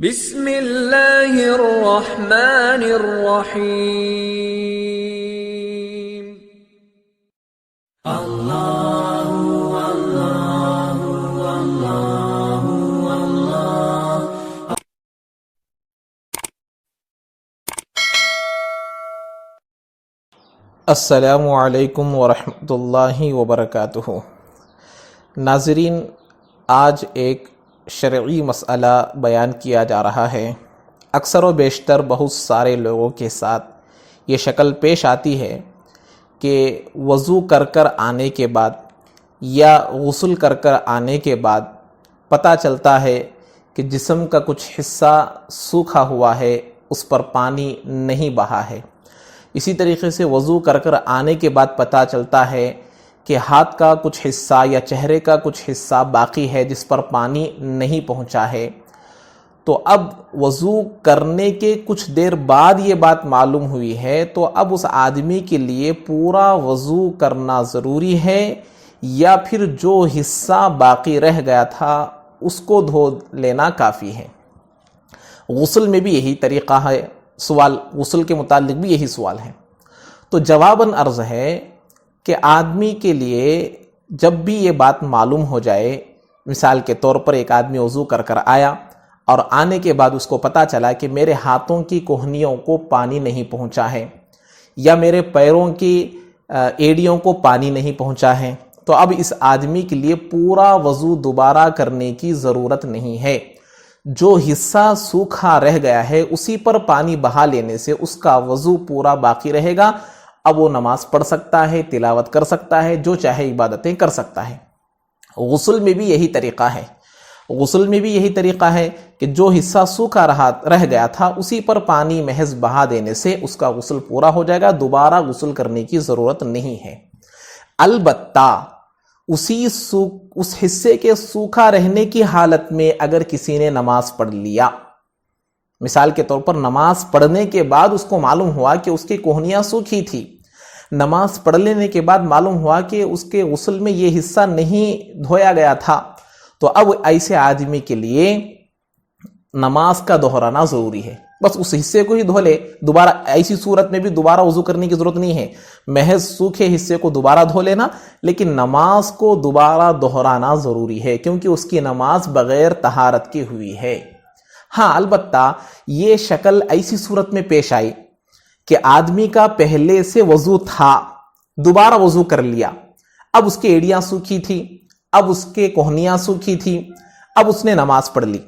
بسم اللہ الرحمن الرحیم۔ اللہ اللہ اللہ اللہ۔ السلام علیکم ورحمۃ اللہ وبرکاتہ۔ ناظرین، آج ایک شرعی مسئلہ بیان کیا جا رہا ہے۔ اکثر و بیشتر بہت سارے لوگوں کے ساتھ یہ شکل پیش آتی ہے کہ وضو کر آنے کے بعد یا غسل کر آنے کے بعد پتہ چلتا ہے کہ جسم کا کچھ حصہ سوکھا ہوا ہے، اس پر پانی نہیں بہا ہے۔ اسی طریقے سے وضو کر آنے کے بعد پتہ چلتا ہے کہ ہاتھ کا کچھ حصہ یا چہرے کا کچھ حصہ باقی ہے جس پر پانی نہیں پہنچا ہے۔ تو اب وضو کرنے کے کچھ دیر بعد یہ بات معلوم ہوئی ہے، تو اب اس آدمی کے لیے پورا وضو کرنا ضروری ہے یا پھر جو حصہ باقی رہ گیا تھا اس کو دھو لینا کافی ہے؟ غسل میں بھی یہی طریقہ ہے، سوال غسل کے متعلق بھی یہی سوال ہے۔ تو جواباً عرض ہے کہ آدمی کے لیے جب بھی یہ بات معلوم ہو جائے، مثال کے طور پر ایک آدمی وضو کر آیا اور آنے کے بعد اس کو پتہ چلا کہ میرے ہاتھوں کی کوہنیوں کو پانی نہیں پہنچا ہے یا میرے پیروں کی ایڑیوں کو پانی نہیں پہنچا ہے، تو اب اس آدمی کے لیے پورا وضو دوبارہ کرنے کی ضرورت نہیں ہے۔ جو حصہ سوکھا رہ گیا ہے اسی پر پانی بہا لینے سے اس کا وضو پورا باقی رہے گا۔ اب وہ نماز پڑھ سکتا ہے، تلاوت کر سکتا ہے، جو چاہے عبادتیں کر سکتا ہے۔ غسل میں بھی یہی طریقہ ہے۔ غسل میں بھی یہی طریقہ ہے کہ جو حصہ سوکھا رہ گیا تھا اسی پر پانی محض بہا دینے سے اس کا غسل پورا ہو جائے گا، دوبارہ غسل کرنے کی ضرورت نہیں ہے۔ البتہ اس حصے کے سوکھا رہنے کی حالت میں اگر کسی نے نماز پڑھ لیا، مثال کے طور پر نماز پڑھنے کے بعد اس کو معلوم ہوا کہ اس کی کوہنیاں سوکھی تھی، نماز پڑھ لینے کے بعد معلوم ہوا کہ اس کے غسل میں یہ حصہ نہیں دھویا گیا تھا، تو اب ایسے آدمی کے لیے نماز کا دہرانا ضروری ہے۔ بس اس حصے کو ہی دھو لے، دوبارہ ایسی صورت میں بھی دوبارہ وضو کرنے کی ضرورت نہیں ہے، محض سوکھے حصے کو دوبارہ دھو لینا، لیکن نماز کو دوبارہ دہرانا ضروری ہے کیونکہ اس کی نماز بغیر طہارت کی ہوئی ہے۔ ہاں، البتہ یہ شکل ایسی صورت میں پیش آئی کہ آدمی کا پہلے سے وضو تھا، دوبارہ وضو کر لیا، اب اس کی ایڑیاں سوکھی تھی، اب اس کے کوہنیاں سوکھی تھی، اب اس نے نماز پڑھ لی،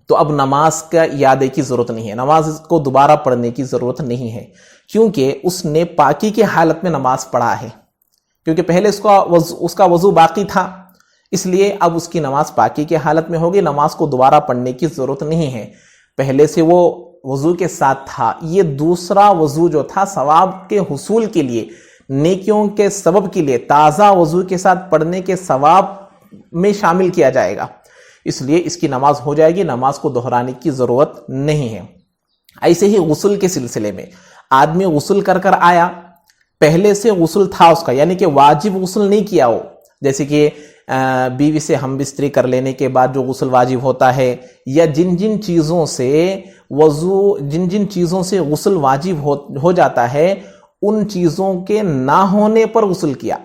تو اب نماز کا اعادے کی ضرورت نہیں ہے، نماز کو دوبارہ پڑھنے کی ضرورت نہیں ہے، کیونکہ اس نے پاکی کی حالت میں نماز پڑھا ہے، کیونکہ پہلے اس کا وضو باقی تھا، اس لیے اب اس کی نماز پاکی کی حالت میں ہوگی، نماز کو دوبارہ پڑھنے کی ضرورت نہیں ہے۔ پہلے سے وہ وضو کے ساتھ تھا، یہ دوسرا وضو جو تھا ثواب کے حصول کے لیے، نیکیوں کے سبب کے لیے تازہ وضو کے ساتھ پڑھنے کے ثواب میں شامل کیا جائے گا، اس لیے اس کی نماز ہو جائے گی، نماز کو دہرانے کی ضرورت نہیں ہے۔ ایسے ہی غسل کے سلسلے میں آدمی غسل کر آیا، پہلے سے غسل تھا اس کا، یعنی کہ واجب غسل نہیں کیا ہو، جیسے کہ بیوی سے ہم بستری کر لینے کے بعد جو غسل واجب ہوتا ہے، یا جن جن چیزوں سے غسل واجب ہو جاتا ہے ان چیزوں کے نہ ہونے پر غسل کیا،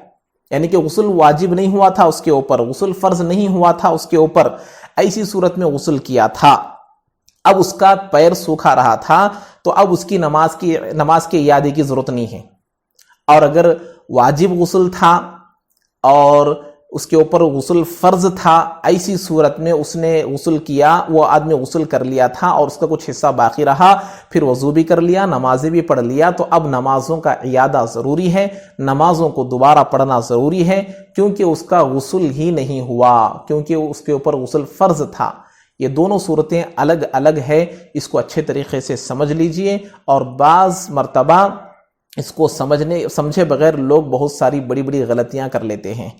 یعنی کہ غسل واجب نہیں ہوا تھا اس کے اوپر، غسل فرض نہیں ہوا تھا اس کے اوپر، ایسی صورت میں غسل کیا تھا، اب اس کا پیر سوکھا رہا تھا، تو اب اس کی نماز کے اعادے کی ضرورت نہیں ہے۔ اور اگر واجب غسل تھا اور اس کے اوپر غسل فرض تھا، ایسی صورت میں اس نے غسل کیا، وہ آدمی غسل کر لیا تھا اور اس کا کچھ حصہ باقی رہا، پھر وضو بھی کر لیا، نمازیں بھی پڑھ لیا، تو اب نمازوں کا اعادہ ضروری ہے، نمازوں کو دوبارہ پڑھنا ضروری ہے، کیونکہ اس کا غسل ہی نہیں ہوا، کیونکہ اس کے اوپر غسل فرض تھا۔ یہ دونوں صورتیں الگ الگ ہے، اس کو اچھے طریقے سے سمجھ لیجئے، اور بعض مرتبہ اس کو سمجھے بغیر لوگ بہت ساری بڑی بڑی غلطیاں کر لیتے ہیں،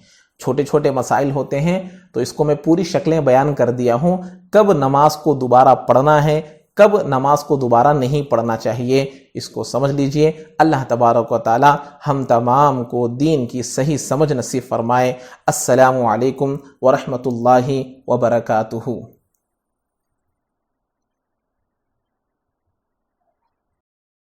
چھوٹے چھوٹے مسائل ہوتے ہیں، تو اس کو میں پوری شکلیں بیان کر دیا ہوں، کب نماز کو دوبارہ پڑھنا ہے، کب نماز کو دوبارہ نہیں پڑھنا چاہیے، اس کو سمجھ لیجئے۔ اللہ تبارک و تعالی ہم تمام کو دین کی صحیح سمجھ نصیب فرمائے۔ السلام علیکم ورحمۃ اللہ وبرکاتہ۔